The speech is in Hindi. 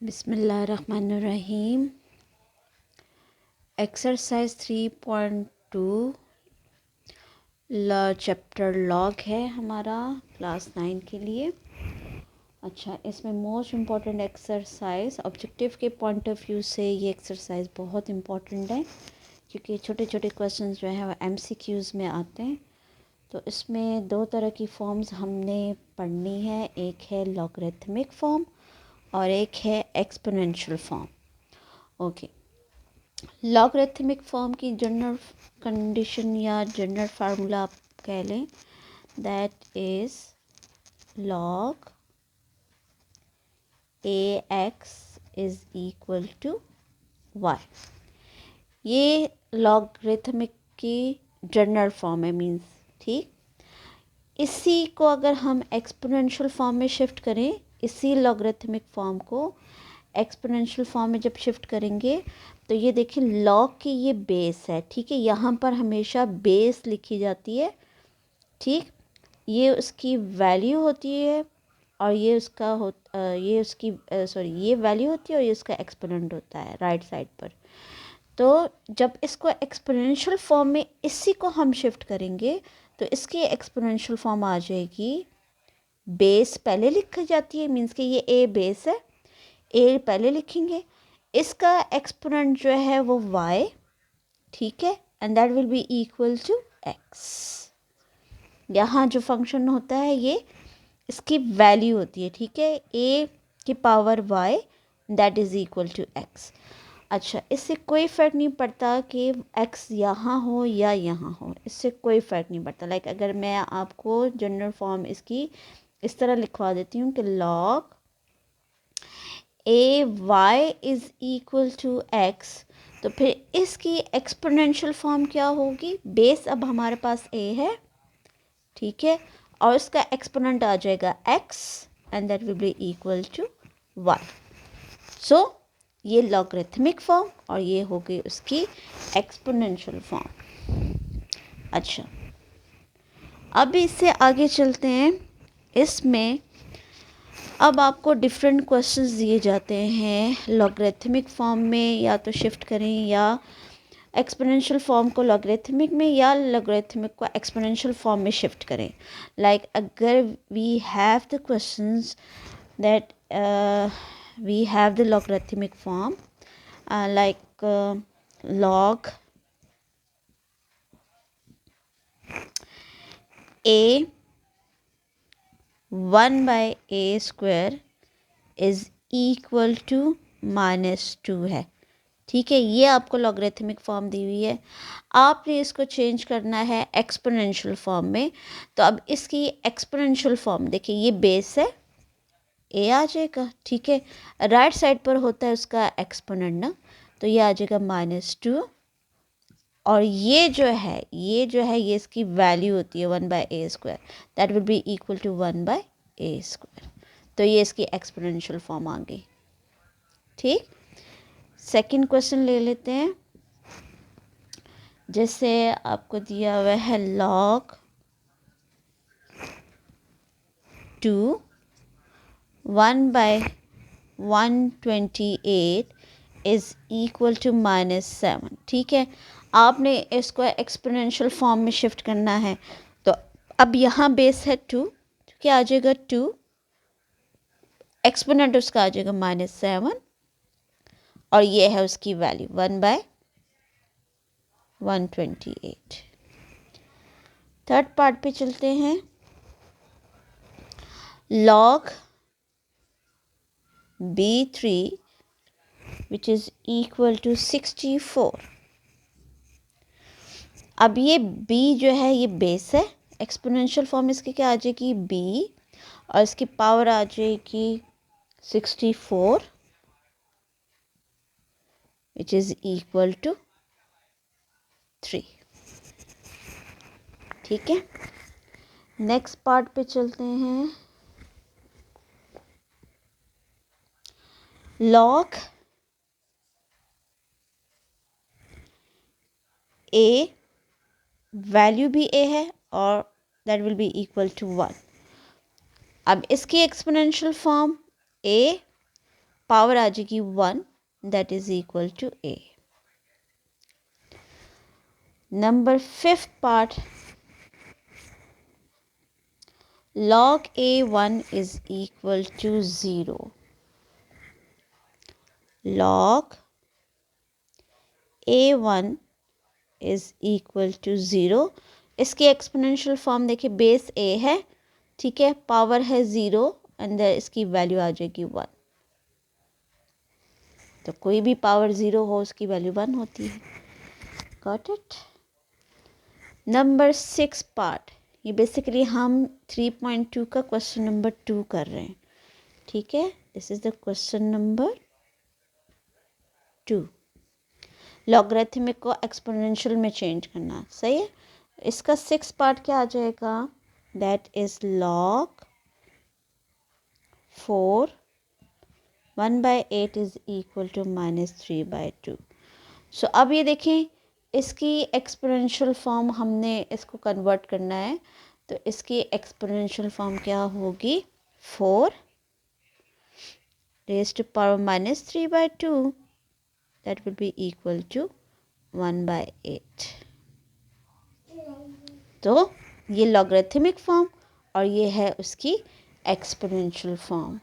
बिस्मिल्लाहिर्रहमानिर्रहीम। एक्सरसाइज 3.2 चैप्टर लॉग है हमारा क्लास 9 के लिए। अच्छा, इसमें मोस्ट इम्पॉर्टेंट एक्सरसाइज ऑब्जेक्टिव के पॉइंट ऑफ व्यू से ये एक्सरसाइज बहुत इम्पॉर्टेंट है, क्योंकि छोटे छोटे क्वेश्चंस जो हैं वो एमसीक्यूज़ में आते हैं। तो इसमें दो तरह की फॉर्म्स हमने पढ़नी है, एक है लॉगरिथमिक फॉर्म और एक है exponential form. Okay, logarithmic form की जनरल कंडीशन या जनरल फार्मूला आप कह लें, that is log a x is equal to y. ये लॉगरिथमिक की जनरल फॉर्म है, मीन्स ठीक। इसी को अगर हम एक्सपोनेंशियल फॉर्म में शिफ्ट करें, इसी लॉगरिथमिक फॉर्म को एक्सपोनेंशियल फॉर्म में जब शिफ्ट करेंगे तो ये देखिए लॉग की ये बेस है, ठीक है। यहाँ पर हमेशा बेस लिखी जाती है, ठीक। ये उसकी वैल्यू होती है और ये उसका ये उसकी ये वैल्यू होती है और ये उसका एक्सपोनेंट होता है राइट साइड पर। तो जब इसको एक्सपोनेंशियल फॉर्म में इसी को हम शिफ्ट करेंगे तो इसकी एक्सपोनेंशियल फॉर्म आ जाएगी, बेस पहले लिखी जाती है, मीन्स कि ये ए बेस है, ए पहले लिखेंगे, इसका एक्सपोनेंट जो है वो y, ठीक है, and that will be equal to x। यहाँ जो फंक्शन होता है ये इसकी वैल्यू होती है, ठीक है, a की power y that is equal to x। अच्छा, इससे कोई फ़र्क नहीं पड़ता कि x यहाँ हो या यहाँ हो, इससे कोई फ़र्क नहीं पड़ता। लाइक अगर मैं आपको जनरल फॉर्म इसकी इस तरह लिखवा देती हूँ कि log a y is equal to x, तो फिर इसकी एक्सपोनेंशियल फॉर्म क्या होगी? बेस अब हमारे पास ए है, ठीक है, और इसका एक्सपोनेंट आ जाएगा x and that will be equal to y. So ये लॉगरिथमिक फॉर्म और ये हो गई उसकी एक्सपोनेंशियल फॉर्म। अच्छा, अब इससे आगे चलते हैं। इसमें अब आपको डिफरेंट क्वेश्चंस दिए जाते हैं, लॉगरिथमिक फॉर्म में या तो शिफ्ट करें या एक्सपोनेंशियल फॉर्म को लॉगरिथमिक में या लॉगरिथमिक को एक्सपोनेंशियल फॉर्म में शिफ्ट करें। लाइक अगर we have the questions that we have the logarithmic form like log a 1/a² is equal to -2 है, ठीक है। ये आपको लॉगरिथमिक फॉर्म दी हुई है, आपने इसको चेंज करना है एक्सपोनेंशियल फॉर्म में। तो अब इसकी एक्सपोनेंशियल फॉर्म देखिए, ये बेस है, ए आ जाएगा, ठीक है, राइट साइड पर होता है उसका एक्सपोनेंट ना, तो ये आ जाएगा -2, और ये जो है ये इसकी वैल्यू होती है 1/a² that will be equal to 1/a²। तो ये इसकी एक्सपोनेंशियल फॉर्म आ गई, ठीक। सेकंड क्वेश्चन ले लेते हैं। जैसे आपको दिया हुआ है लॉग 2 1/128 इज़ इक्वल टू -7, ठीक है। आपने इसको एक्सपोनेंशियल फॉर्म में शिफ्ट करना है, तो अब यहाँ बेस है 2, क्या आ जाएगा 2, एक्सपोनेंट उसका आ जाएगा -7 और ये है उसकी वैल्यू 1/128। थर्ड पार्ट पे चलते हैं। Log B3 which is equal to 64। अब ये b जो है ये बेस है, एक्सपोनेंशियल फॉर्म इसकी क्या आ जाएगी b, और इसकी पावर आ जाएगी 64 विच इज़ इक्वल टू 3, ठीक है। नेक्स्ट पार्ट पे चलते हैं। लॉग a, वैल्यू भी a है और that will be equal to 1। अब इसकी एक्सपोनेंशियल फॉर्म a पावर आ जाएगी 1, that is equal to a। Number 5th part, log a1 is equal to 0। log a1 is equal to 0। इसकी एक्सपोनेंशियल फॉर्म देखिए, बेस a है, ठीक है, पावर है 0, अंदर इसकी वैल्यू आ जाएगी 1। तो कोई भी पावर 0 हो उसकी वैल्यू 1 होती है। Got it. नंबर 6 पार्ट, ये बेसिकली हम 3.2 का क्वेश्चन नंबर 2 कर रहे हैं, ठीक है। This is the question number 2। Logarithmic को एक्सपोनेंशियल में चेंज करना, सही है। इसका 6 पार्ट क्या आ जाएगा, that is log 4 1/8 is equal to -3/2। So अब ये देखें, इसकी एक्सपोनेंशियल फॉर्म हमने इसको कन्वर्ट करना है, तो इसकी एक्सपोनेंशियल फॉर्म क्या होगी, 4 raised to power -3/2, that will be equal to 1/8। तो ये लॉगरिथमिक फॉर्म और ये है उसकी एक्सपोनेंशियल फॉर्म।